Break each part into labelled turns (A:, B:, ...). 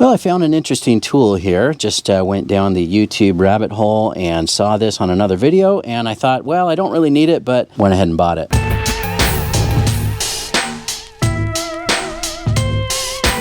A: Well, I found an interesting tool here. Just went down the YouTube rabbit hole and saw this on another video, and I thought, well, I don't really need it, but went ahead and bought it.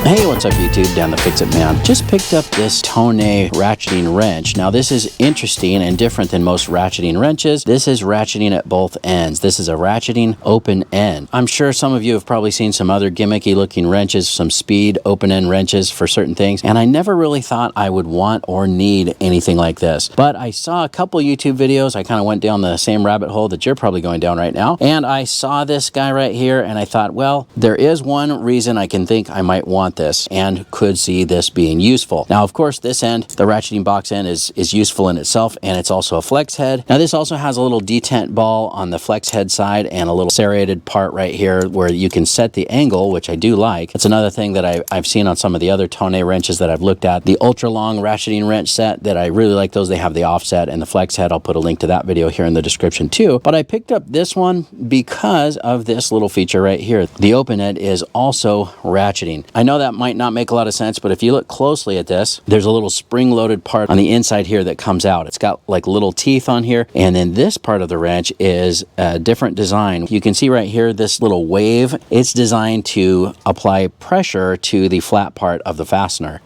A: Hey, what's up YouTube? Dan the Fix-It Man. Just picked up this Tone ratcheting wrench. Now this is interesting and different than most ratcheting wrenches. This is ratcheting at both ends. This is a ratcheting open end. I'm sure some of you have probably seen some other gimmicky looking wrenches, some speed open end wrenches for certain things, and I never really thought I would want or need anything like this. But I saw a couple YouTube videos. I kind of went down the same rabbit hole that you're probably going down right now, and I saw this guy right here and I thought, well, there is one reason I can think I might want this and could see this being useful. Now, of course, this end, the ratcheting box end, is useful in itself, and it's also a flex head. Now, this also has a little detent ball on the flex head side and a little serrated part right here where you can set the angle, which I do like. It's another thing that I've seen on some of the other Tone wrenches that I've looked at. The ultra long ratcheting wrench set that I really like those. They have the offset and the flex head. I'll put a link to that video here in the description too. But I picked up this one because of this little feature right here. The open end is also ratcheting. I know that might not make a lot of sense, but if you look closely at this, there's a little spring-loaded part on the inside here that comes out. It's got like little teeth on here, and then this part of the wrench is a different design. You can see right here this little wave. It's designed to apply pressure to the flat part of the fastener.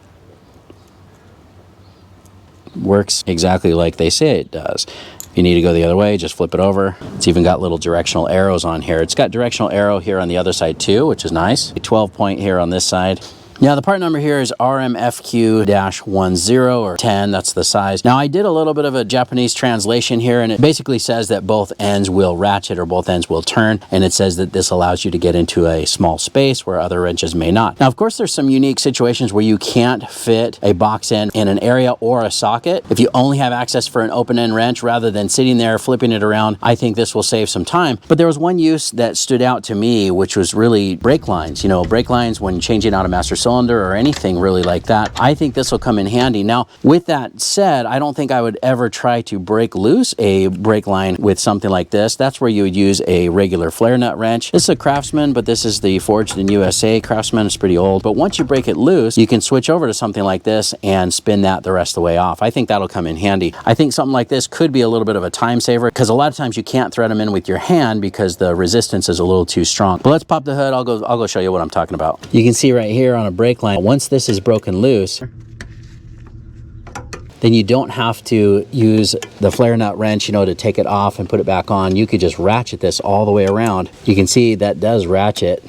A: Works exactly like they say it does. If you need to go the other way, just flip it over. It's even got little directional arrows on here. It's got directional arrow here on the other side too, which is nice. A 12 point here on this side. Now, the part number here is RMFQ-10 or 10, that's the size. Now, I did a little bit of a Japanese translation here, and it basically says that both ends will ratchet or both ends will turn, and it says that this allows you to get into a small space where other wrenches may not. Now, of course, there's some unique situations where you can't fit a box end in an area or a socket. If you only have access for an open end wrench, rather than sitting there flipping it around, I think this will save some time. But there was one use that stood out to me, which was really brake lines. You know, brake lines when changing out a master cylinder or anything really like that. I think this will come in handy. Now, with that said, I don't think I would ever try to break loose a brake line with something like this. That's where you would use a regular flare nut wrench. This is a Craftsman, but this is the Forged in USA Craftsman. It's pretty old, but once you break it loose, you can switch over to something like this and spin that the rest of the way off. I think that'll come in handy. I think something like this could be a little bit of a time saver because a lot of times you can't thread them in with your hand because the resistance is a little too strong. But let's pop the hood. I'll go show you what I'm talking about. You can see right here on a brake line, once this is broken loose, then you don't have to use the flare nut wrench, you know, to take it off and put it back on. You could just ratchet this all the way around. You can see that does ratchet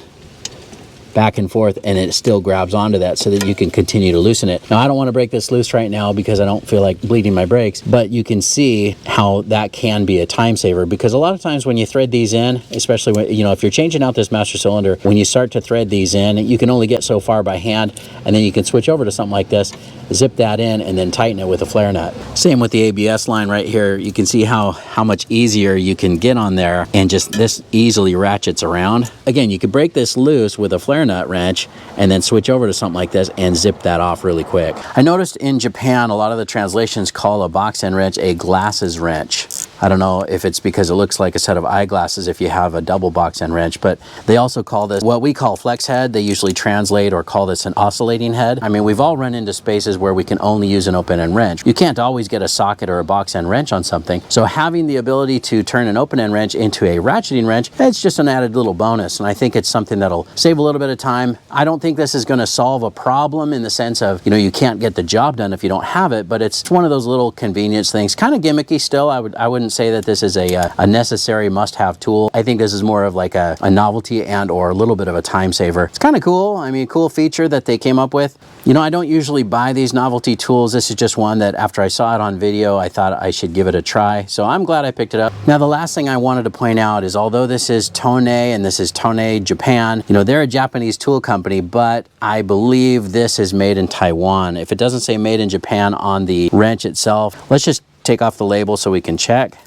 A: back and forth, and it still grabs onto that so that you can continue to loosen it. Now, I don't want to break this loose right now because I don't feel like bleeding my brakes, but you can see how that can be a time saver because a lot of times when you thread these in, especially when, you know, if you're changing out this master cylinder, when you start to thread these in, you can only get so far by hand, and then you can switch over to something like this, zip that in, and then tighten it with a flare nut. Same with the ABS line right here. You can see how much easier you can get on there, and just this easily ratchets around. Again, you could break this loose with a flare nut wrench and then switch over to something like this and zip that off really quick. I noticed in Japan, a lot of the translations call a box end wrench a glasses wrench. I don't know if it's because it looks like a set of eyeglasses if you have a double box end wrench, but they also call this what we call flex head. They usually translate or call this an oscillating head. I mean, we've all run into spaces where we can only use an open end wrench. You can't always get a socket or a box end wrench on something. So having the ability to turn an open end wrench into a ratcheting wrench, it's just an added little bonus. And I think it's something that'll save a little bit of time. I don't think this is going to solve a problem in the sense of, you know, you can't get the job done if you don't have it, but it's one of those little convenience things, kind of gimmicky still. I wouldn't say that this is a necessary must-have tool. I think this is more of like a novelty and or a little bit of a time saver. It's kind of cool. I mean, cool feature that they came up with. You know, I don't usually buy these novelty tools. This is just one that after I saw it on video, I thought I should give it a try. So I'm glad I picked it up. Now, the last thing I wanted to point out is although this is Tone and this is Tone Japan, you know, they're a Japanese tool company, but I believe this is made in Taiwan. If it doesn't say made in Japan on the wrench itself, let's just take off the label so we can check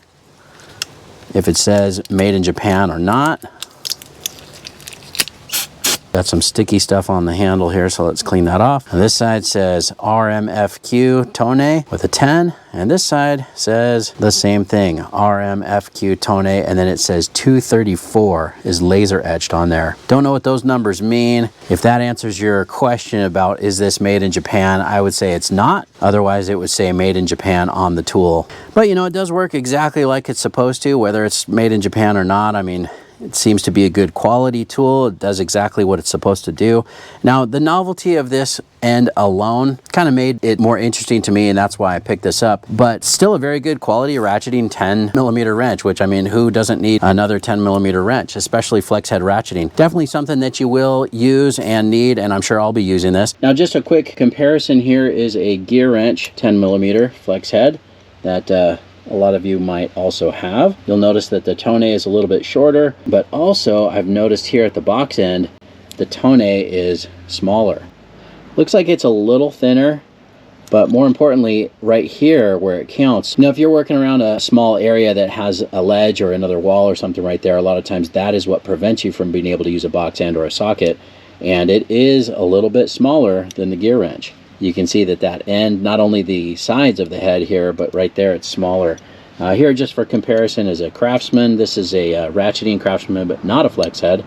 A: if it says made in Japan or not. Got some sticky stuff on the handle here, so let's clean that off. And this side says RMFQ Tone with a 10, and this side says the same thing, RMFQ Tone, and then it says 234 is laser etched on there. Don't know what those numbers mean. If that answers your question about is this made in Japan, I would say it's not. Otherwise, it would say made in Japan on the tool. But you know, it does work exactly like it's supposed to, whether it's made in Japan or not. I mean, it seems to be a good quality tool. It does exactly what it's supposed to do. Now, the novelty of this end alone kind of made it more interesting to me, and that's why I picked this up. But still a very good quality ratcheting 10mm wrench, which, I mean, who doesn't need another 10mm wrench, especially flex head ratcheting? Definitely something that you will use and need, and I'm sure I'll be using this. Now, just a quick comparison here is a gear wrench 10mm flex head that a lot of you might also have. You'll notice that the tone is a little bit shorter, but also I've noticed here at the box end, the tone is smaller. Looks like it's a little thinner, but more importantly, right here where it counts. Now, if you're working around a small area that has a ledge or another wall or something right there, a lot of times that is what prevents you from being able to use a box end or a socket, and it is a little bit smaller than the gear wrench. You can see that that end, not only the sides of the head here, but right there it's smaller. Here, just for comparison, is a Craftsman. This is a ratcheting Craftsman, but not a flex head.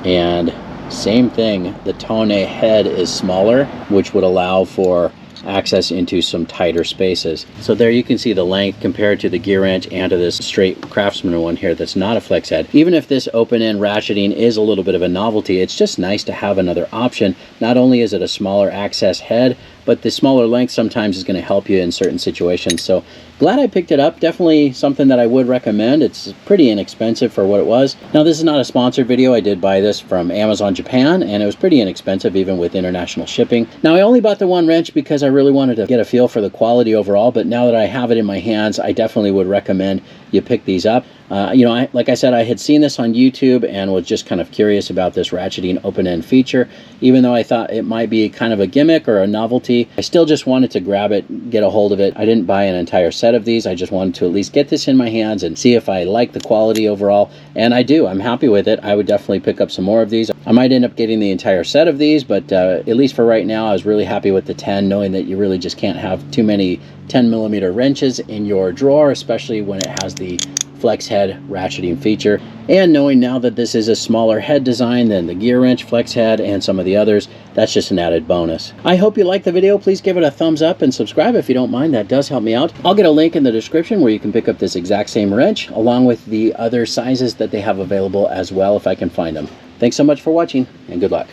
A: And same thing, the Tone head is smaller, which would allow for access into some tighter spaces. So there you can see the length compared to the gear wrench and to this straight Craftsman one here that's not a flex head. Even if this open end ratcheting is a little bit of a novelty, it's just nice to have another option. Not only is it a smaller access head, but the smaller length sometimes is going to help you in certain situations. So glad I picked it up. Definitely something that I would recommend. It's pretty inexpensive for what it was. Now, this is not a sponsored video. I did buy this from Amazon Japan, and it was pretty inexpensive even with international shipping. Now, I only bought the one wrench because I really wanted to get a feel for the quality overall, but now that I have it in my hands, I definitely would recommend you pick these up. You know, like I said, I had seen this on YouTube and was just kind of curious about this ratcheting open-end feature. Even though I thought it might be kind of a gimmick or a novelty, I still just wanted to grab it, get a hold of it. I didn't buy an entire set of these. I just wanted to at least get this in my hands and see if I like the quality overall. And I do. I'm happy with it. I would definitely pick up some more of these. I might end up getting the entire set of these, but at least for right now, I was really happy with the 10, knowing that you really just can't have too many 10mm wrenches in your drawer, especially when it has the flex head ratcheting feature. And knowing now that this is a smaller head design than the gear wrench, flex head, and some of the others, that's just an added bonus. I hope you liked the video. Please give it a thumbs up and subscribe if you don't mind. That does help me out. I'll get a link in the description where you can pick up this exact same wrench along with the other sizes that they have available as well if I can find them. Thanks so much for watching, and good luck.